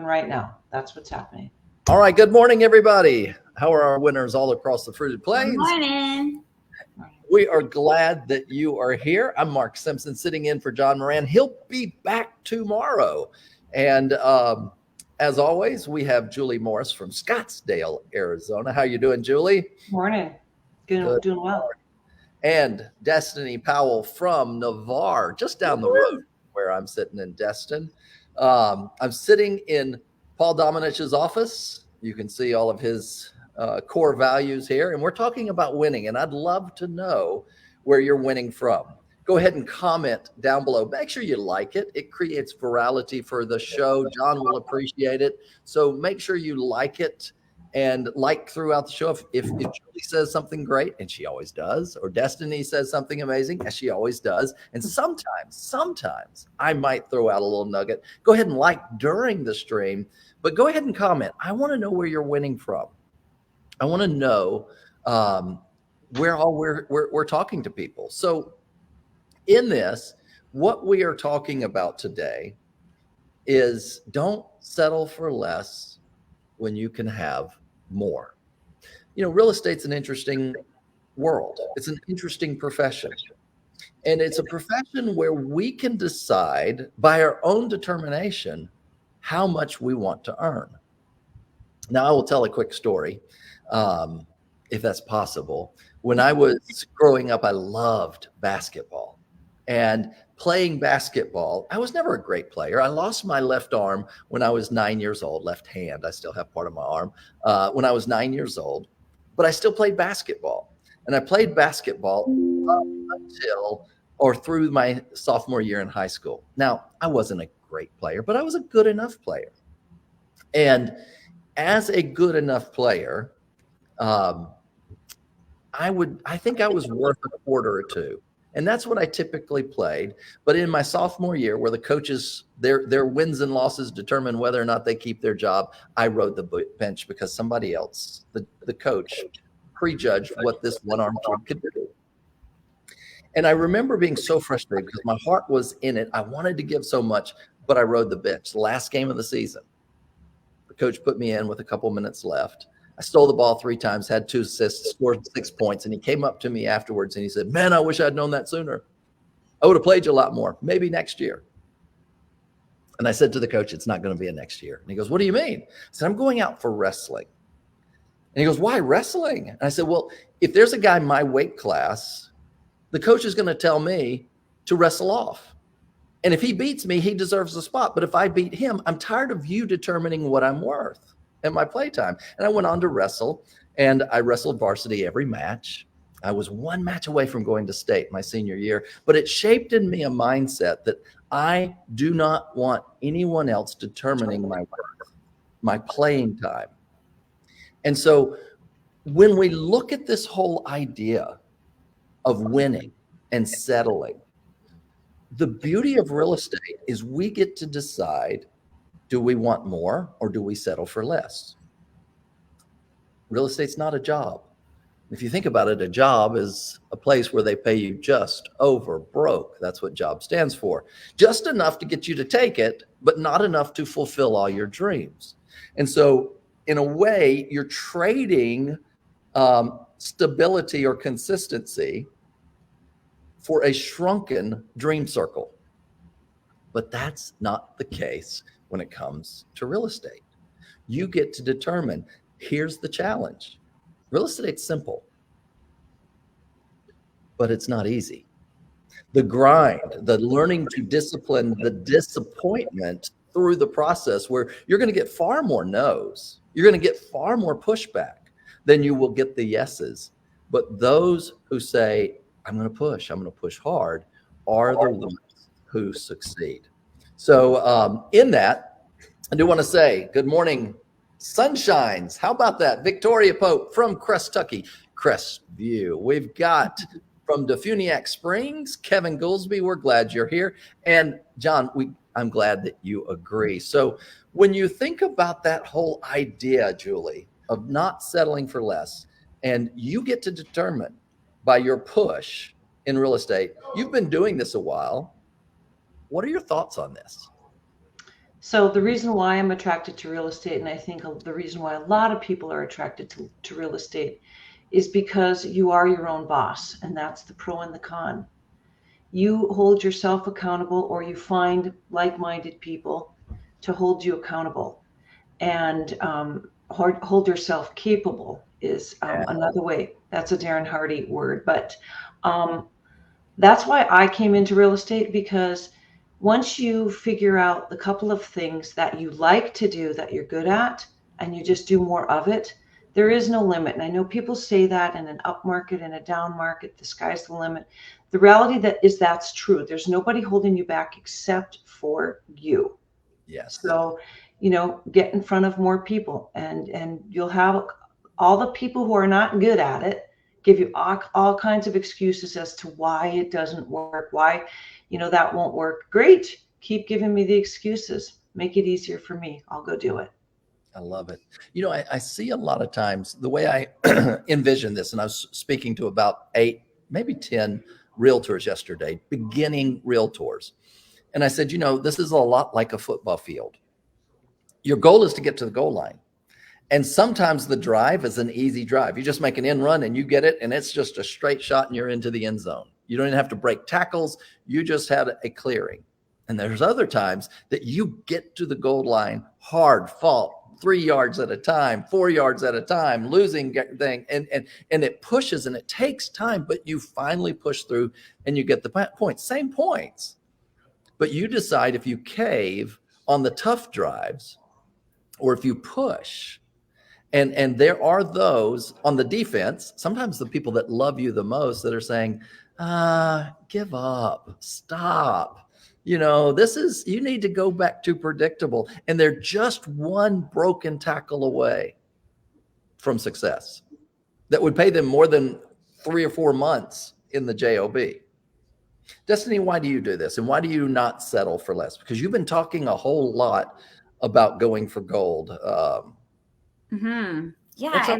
right now. That's what's happening. All right. Good morning, everybody. How are our winners all across the fruited Good plains? morning. We are glad that you are here. I'm Mark Simpson sitting in for John Moran. He'll be back tomorrow. And as always, we have Julie Morris from Scottsdale, Arizona. How you doing, Julie? Morning. Good. Doing well. And Destiny Powell from Navarre, just down the road where I'm sitting in Destin. I'm sitting in Paul Dominich's office. You can see all of his core values here. And we're talking about winning. And I'd love to know where you're winning from. Go ahead and comment down below. Make sure you like it. It creates virality for the show. John will appreciate it. So make sure you like it and like throughout the show. If Julie says something great, and she always does, or Destiny says something amazing, as she always does, and sometimes I might throw out a little nugget. Go ahead and like during the stream, but go ahead and comment. I want to know where you're winning from. I want to know where we're talking to people. So in this, what we are talking about today is don't settle for less when you can have more. You know, real estate's an interesting world. It's an interesting profession. And it's a profession where we can decide by our own determination how much we want to earn. Now, I will tell a quick story, if that's possible. When I was growing up, I loved basketball. And playing basketball, I was never a great player. I lost my left arm when I was 9 years old, left hand. I still have part of my arm when I was 9 years old, but I still played basketball. And I played basketball up until or through my sophomore year in high school. Now, I wasn't a great player, but I was a good enough player. And as a good enough player, I think I was worth a quarter or two. And that's what I typically played. But in my sophomore year, where the coaches, their wins and losses determine whether or not they keep their job, I rode the bench because somebody else, the coach, prejudged what this one-armed kid could do. And I remember being so frustrated because my heart was in it. I wanted to give so much, but I rode the bench. The last game of the season, the coach put me in with a couple minutes left. I stole the ball 3 times, had 2 assists, scored 6 points, and he came up to me afterwards and he said, "Man, I wish I'd known that sooner. I would have played you a lot more, maybe next year." And I said to the coach, "It's not going to be a next year." And he goes, "What do you mean?" I said, "I'm going out for wrestling." And he goes, "Why wrestling?" And I said, "Well, if there's a guy my weight class, the coach is going to tell me to wrestle off. And if he beats me, he deserves a spot. But if I beat him, I'm tired of you determining what I'm worth at my playtime." And I went on to wrestle, and I wrestled varsity every match. I was 1 match away from going to state my senior year, but it shaped in me a mindset that I do not want anyone else determining my worth, my playing time. And so when we look at this whole idea of winning and settling, the beauty of real estate is we get to decide, do we want more or do we settle for less? Real estate's not a job. If you think about it, a job is a place where they pay you just over broke. That's what job stands for. Just enough to get you to take it, but not enough to fulfill all your dreams. And so in a way, you're trading stability or consistency for a shrunken dream circle. But that's not the case when it comes to real estate. You get to determine. Here's the challenge. Real estate's simple, but it's not easy. The grind, the learning to discipline the disappointment through the process, where you're going to get far more no's. You're going to get far more pushback than you will get the yeses. But those who say, I'm going to push hard, are the ones who succeed. So in that, I do want to say good morning, sunshines. How about that? Victoria Pope from Crestucky, Crestview. We've got from Defuniak Springs, Kevin Goolsby. We're glad you're here. And John, I'm glad that you agree. So when you think about that whole idea, Julie, of not settling for less, and you get to determine by your push in real estate, you've been doing this a while. What are your thoughts on this? So the reason why I'm attracted to real estate, and I think the reason why a lot of people are attracted to real estate, is because you are your own boss, and that's the pro and the con. You hold yourself accountable, or you find like-minded people to hold you accountable, and hold yourself capable is another way. That's a Darren Hardy word, but um, that's why I came into real estate, because once you figure out the couple of things that you like to do that you're good at and you just do more of it, there is no limit. And I know people say that in an up market and a down market, the sky's the limit. The reality that is that's true. There's nobody holding you back except for you. Yes. So, get in front of more people, and you'll have all the people who are not good at it give you all kinds of excuses as to why it doesn't work, why, that won't work. Great. Keep giving me the excuses. Make it easier for me. I'll go do it. I love it. I see a lot of times the way I envision this, and I was speaking to about 8, maybe 10 realtors yesterday, beginning realtors. And I said, this is a lot like a football field. Your goal is to get to the goal line. And sometimes the drive is an easy drive. You just make an end run and you get it, and it's just a straight shot and you're into the end zone. You don't even have to break tackles. You just had a clearing. And there's other times that you get to the goal line hard fought, 3 yards at a time, 4 yards at a time, losing thing. And it pushes and it takes time, but you finally push through and you get the points, same points. But you decide if you cave on the tough drives or if you push. And there are those on the defense, sometimes the people that love you the most, that are saying, give up, stop. You need to go back to predictable. And they're just one broken tackle away from success that would pay them more than 3 or 4 months in the job. Destiny, why do you do this? And why do you not settle for less? Because you've been talking a whole lot about going for gold. Yeah,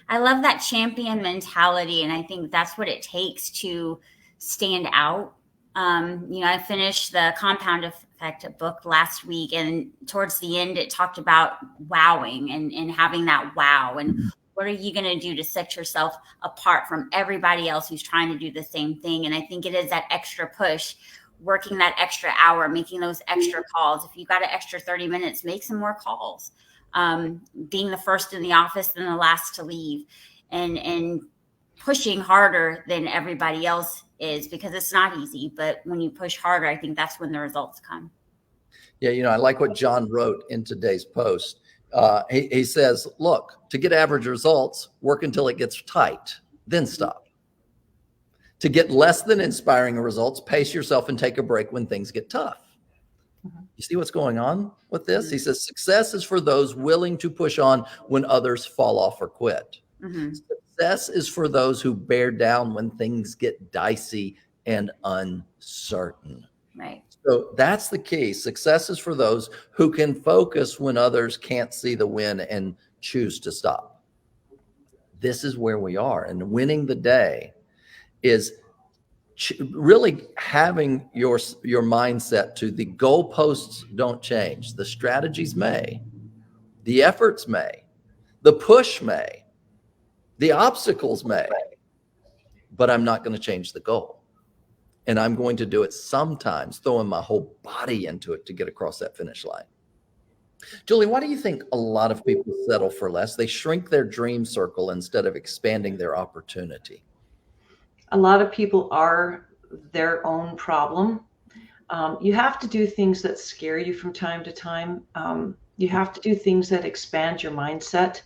I love that champion mentality, and I think that's what it takes to stand out. I finished the Compound Effect book last week, and towards the end, it talked about wowing and having that wow. And what are you going to do to set yourself apart from everybody else who's trying to do the same thing? And I think it is that extra push, working that extra hour, making those extra calls. If you got an extra 30 minutes, make some more calls. Being the first in the office and the last to leave, and pushing harder than everybody else is, because it's not easy. But when you push harder, I think that's when the results come. Yeah, I like what John wrote in today's post. He says, look, to get average results, work until it gets tight, then stop. To get less than inspiring results, pace yourself and take a break when things get tough. You see what's going on with this? He says, success is for those willing to push on when others fall off or quit. Success is for those who bear down when things get dicey and uncertain. Right. So that's the key. Success is for those who can focus when others can't see the win and choose to stop. This is where we are. And winning the day is really having your mindset to the goalposts don't change. The strategies may, the efforts may, the push may, the obstacles may, but I'm not going to change the goal. And I'm going to do it sometimes, throwing my whole body into it to get across that finish line. Julie, why do you think a lot of people settle for less? They shrink their dream circle instead of expanding their opportunity. A lot of people are their own problem. You have to do things that scare you from time to time. You have to do things that expand your mindset,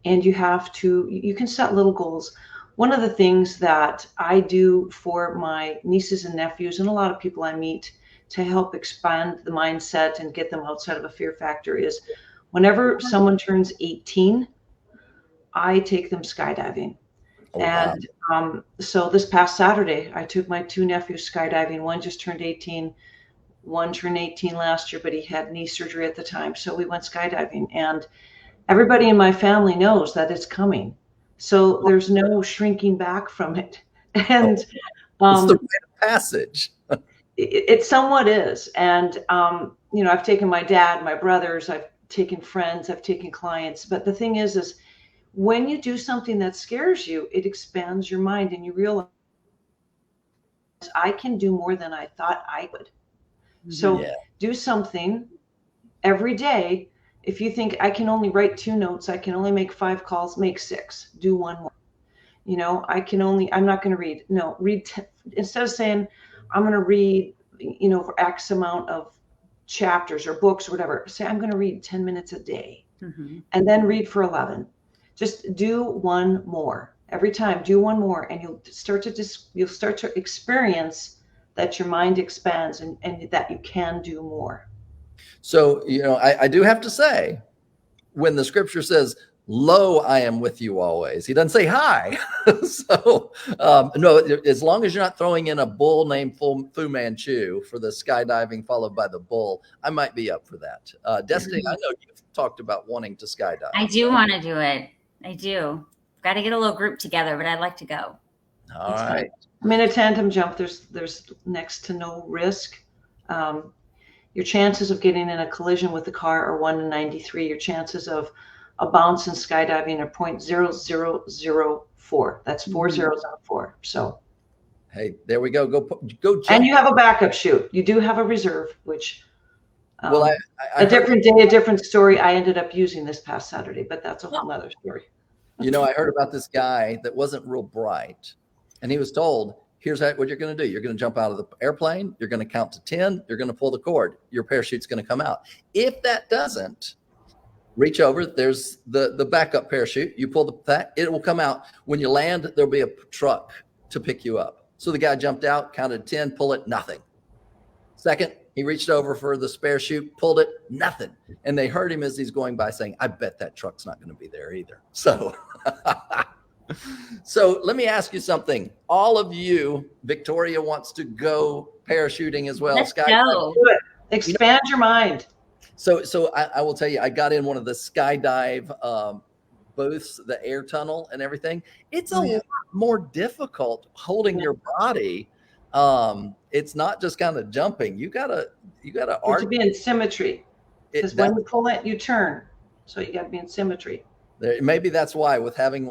and you can set little goals. One of the things that I do for my nieces and nephews, and a lot of people I meet, to help expand the mindset and get them outside of a fear factor, is whenever someone turns 18, I take them skydiving. Oh, and wow. So this past Saturday, I took my 2 nephews skydiving. One just turned 18. One turned 18 last year, but he had knee surgery at the time. So we went skydiving, and everybody in my family knows that it's coming. So there's no shrinking back from it. And it's the rite of passage. It somewhat is. And I've taken my dad, my brothers, I've taken friends, I've taken clients. But the thing is when you do something that scares you, it expands your mind and you realize I can do more than I thought I would. So do something every day. If you think I can only write 2 notes, I can only make 5 calls, make 6, do 1 more. I'm not going to read. No, read 10, instead of saying I'm going to read, for X amount of chapters or books or whatever, say I'm going to read 10 minutes a day and then read for 11. Just do 1 more every time. Do 1 more, and you'll start to experience that your mind expands and that you can do more. So, I do have to say, when the scripture says, lo, I am with you always, he doesn't say hi. So, no, as long as you're not throwing in a bull named Fu Manchu for the skydiving followed by the bull, I might be up for that. Destiny, I know you've talked about wanting to skydive. I do want to do it. I do. Got to get a little group together, but I'd like to go. All right. I mean, a tandem jump, there's next to no risk. Your chances of getting in a collision with the car are 1 in 93. Your chances of a bounce in skydiving are 0.0004. That's 4 zeros on 4. So, hey, there we go. Go jump. And you have a backup chute. You do have a reserve, which well, a different day, a different story. I ended up using this past Saturday, but that's a whole nother story. I heard about this guy that wasn't real bright, and he was told, here's what you're going to do. You're going to jump out of the airplane. You're going to count to 10. You're going to pull the cord. Your parachute's going to come out. If that doesn't, reach over. There's the backup parachute. You pull that. It will come out. When you land, there'll be a truck to pick you up. So the guy jumped out, counted 10, pull it, nothing. Second, he reached over for the spare chute, pulled it, nothing. And they heard him as he's going by saying, I bet that truck's not going to be there either. So So let me ask you something. All of you, Victoria wants to go parachuting as well. Let's go. Do it. Expand your mind. So I will tell you, I got in one of the skydive booths, the air tunnel and everything. It's a lot more difficult holding your body. It's not just kind of jumping. You gotta to be in symmetry. Because when you pull it, you turn. So you got to be in symmetry. Maybe that's why with having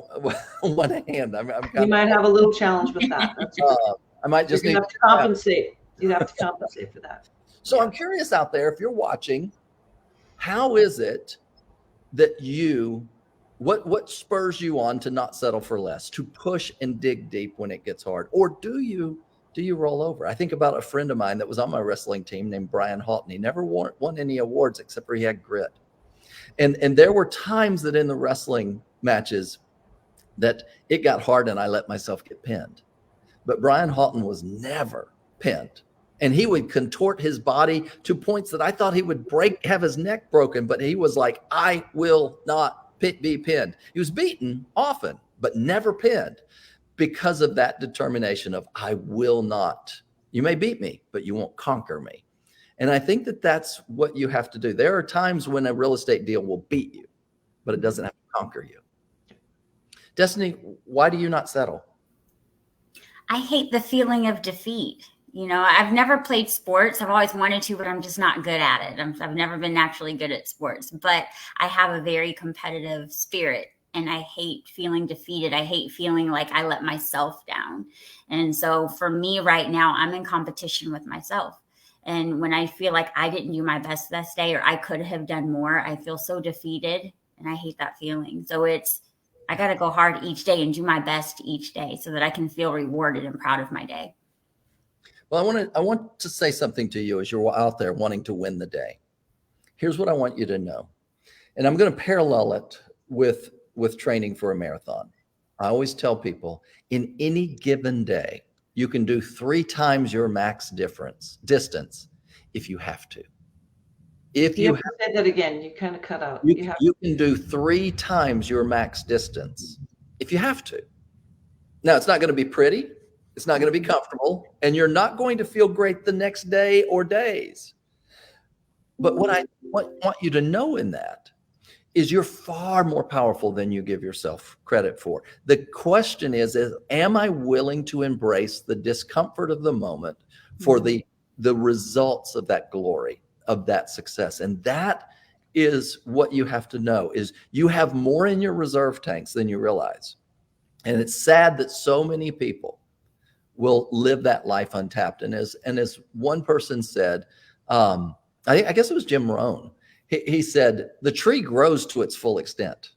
one hand, you might have a little challenge with that. I might just need to compensate. You'd have to compensate for that. So I'm curious out there, if you're watching, how is it that what spurs you on to not settle for less, to push and dig deep when it gets hard? Or do you roll over? I think about a friend of mine that was on my wrestling team named Brian Halton. He never won any awards except for he had grit. And there were times that in the wrestling matches that it got hard and I let myself get pinned. But Brian Halton was never pinned. And he would contort his body to points that I thought he would have his neck broken, but he was like, I will not be pinned. He was beaten often, but never pinned because of that determination of I will not. You may beat me, but you won't conquer me. And I think that that's what you have to do. There are times when a real estate deal will beat you, but it doesn't have to conquer you. Destiny, why do you not settle? I hate the feeling of defeat. I've never played sports. I've always wanted to, but I'm just not good at it. I've never been naturally good at sports, but I have a very competitive spirit and I hate feeling defeated. I hate feeling like I let myself down. And so for me right now, I'm in competition with myself. And when I feel like I didn't do my best this day or I could have done more, I feel so defeated and I hate that feeling. So I got to go hard each day and do my best each day so that I can feel rewarded and proud of my day. Well, I want to say something to you as you're out there wanting to win the day. Here's what I want you to know. And I'm going to parallel it with training for a marathon. I always tell people in any given day, you can do 3 times your max distance if you have to. If you say that again, you kind of cut out. You can do 3 times your max distance if you have to. Now, it's not going to be pretty. It's not going to be comfortable. And you're not going to feel great the next day or days. But what I want you to know in that is you're far more powerful than you give yourself credit for. The question is am I willing to embrace the discomfort of the moment for the results of that glory? of that success. And that is what you have to know, is you have more in your reserve tanks than you realize. And it's sad that so many people will live that life untapped. And as one person said, I guess it was Jim Rohn, he said, the tree grows to its full extent.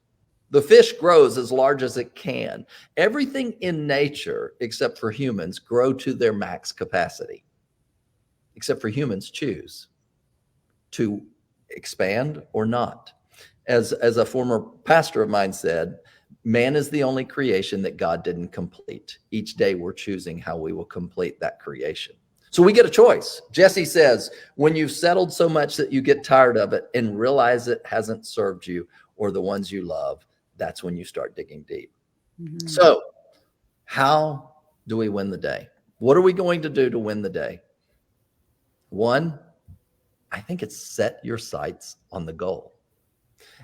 The fish grows as large as it can. Everything in nature, except for humans, grow to their max capacity. Except for humans choose to expand or not. As a former pastor of mine said, man is the only creation that God didn't complete. Each day we're choosing how we will complete that creation. So we get a choice. Jesse says, when you've settled so much that you get tired of it and realize it hasn't served you or the ones you love, that's when you start digging deep. Mm-hmm. So how do we win the day? What are we going to do to win the day? One, I think it's set your sights on the goal.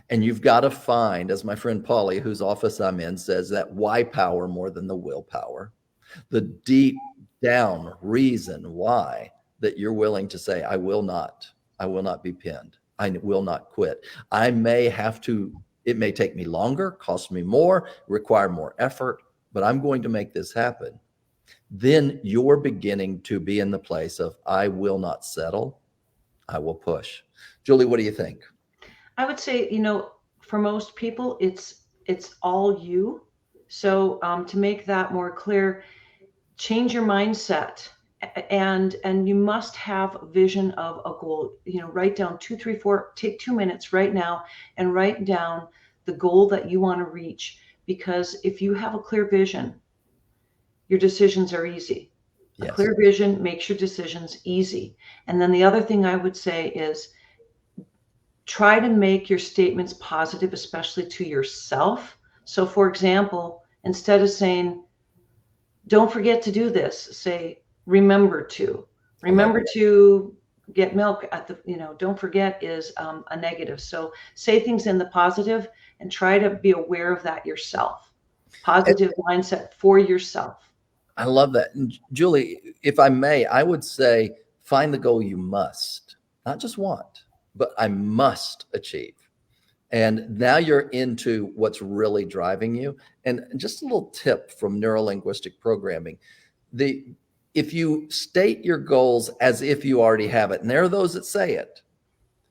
And you've got to find, as my friend Paulie, whose office I'm in, says, that why power more than the willpower, the deep down reason why that you're willing to say, I will not be pinned. I will not quit. I may have to, it may take me longer, cost me more, require more effort, but I'm going to make this happen. Then you're beginning to be in the place of, I will not settle. I will push. Julie, what do you think? I would say, for most people, it's all you. So to make that more clear, change your mindset, and you must have a vision of a goal. Write down 2, 3, 4, take 2 minutes right now and write down the goal that you want to reach. Because if you have a clear vision, your decisions are easy. Yes. A clear vision makes your decisions easy. And then the other thing I would say is try to make your statements positive, especially to yourself. So for example, instead of saying, don't forget to do this, say, remember to get milk at the, don't forget is a negative. So say things in the positive and try to be aware of that yourself. Positive mindset for yourself. I love that. And Julie, if I may, I would say, find the goal you must, not just want, but I must achieve. And now you're into what's really driving you. And just a little tip from neuro-linguistic programming. If you state your goals as if you already have it, and there are those that say it,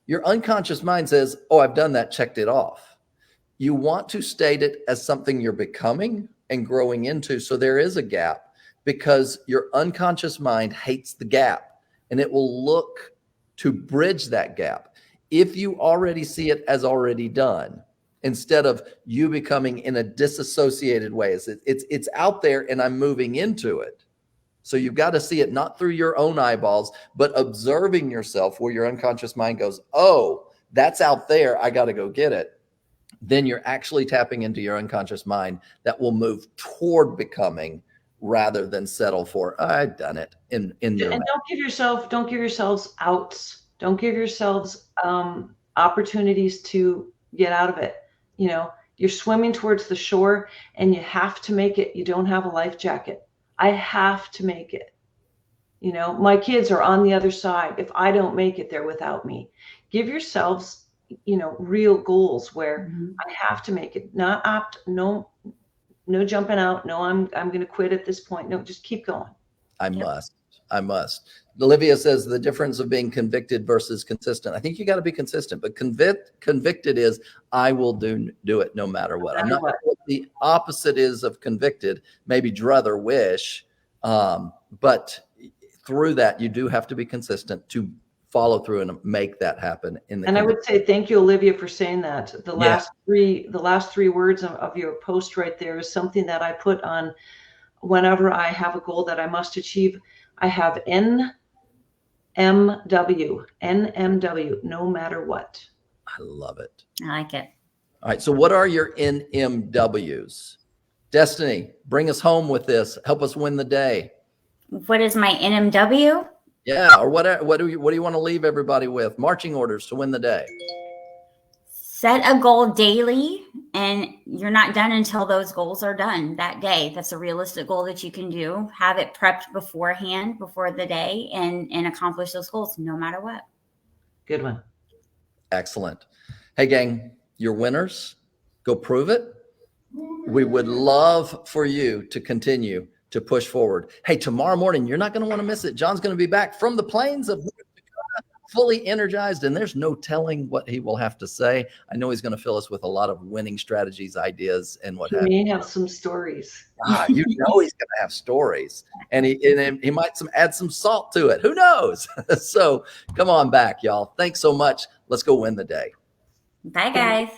your unconscious mind says, oh, I've done that, checked it off. You want to state it as something you're becoming and growing into. So there is a gap, because your unconscious mind hates the gap and it will look to bridge that gap. If you already see it as already done, instead of you becoming in a disassociated way, it's out there and I'm moving into it. So you've got to see it not through your own eyeballs, but observing yourself where your unconscious mind goes, oh, that's out there, I got to go get it. Then you're actually tapping into your unconscious mind that will move toward becoming, rather than settle for, I've done it in your and don't give yourselves outs. Don't give yourselves opportunities to get out of it. You're swimming towards the shore and you have to make it. You don't have a life jacket. I have to make it. My kids are on the other side. If I don't make it, they're without me. Give yourselves, real goals where I have to make it. Not opt, no jumping out. No, I'm going to quit at this point. No, just keep going. I must. Olivia says the difference of being convicted versus consistent. I think you got to be consistent, but convicted is I will do it no matter what. I'm not sure what the opposite is of convicted, maybe druther wish. But through that, you do have to be consistent to follow through and make that happen. And I would say thank you, Olivia, for saying that. The last three words of your post right there is something that I put on whenever I have a goal that I must achieve. I have NMW, no matter what. I love it. I like it. All right. So what are your NMWs? Destiny, bring us home with this. Help us win the day. What is my NMW? Yeah, or what do you want to leave everybody with? Marching orders to win the day. Set a goal daily, and you're not done until those goals are done that day. That's a realistic goal that you can do. Have it prepped beforehand, before the day, and accomplish those goals no matter what. Good one. Excellent. Hey, gang, you're winners. Go prove it. We would love for you to continue to push forward. Hey, tomorrow morning, you're not going to want to miss it. John's going to be back from the plains of fully energized, and there's no telling what he will have to say. I know he's going to fill us with a lot of winning strategies, ideas, and what have you. He may have some stories. You know he's going to have stories, and he might add some salt to it. Who knows? So come on back, y'all. Thanks so much. Let's go win the day. Bye, guys.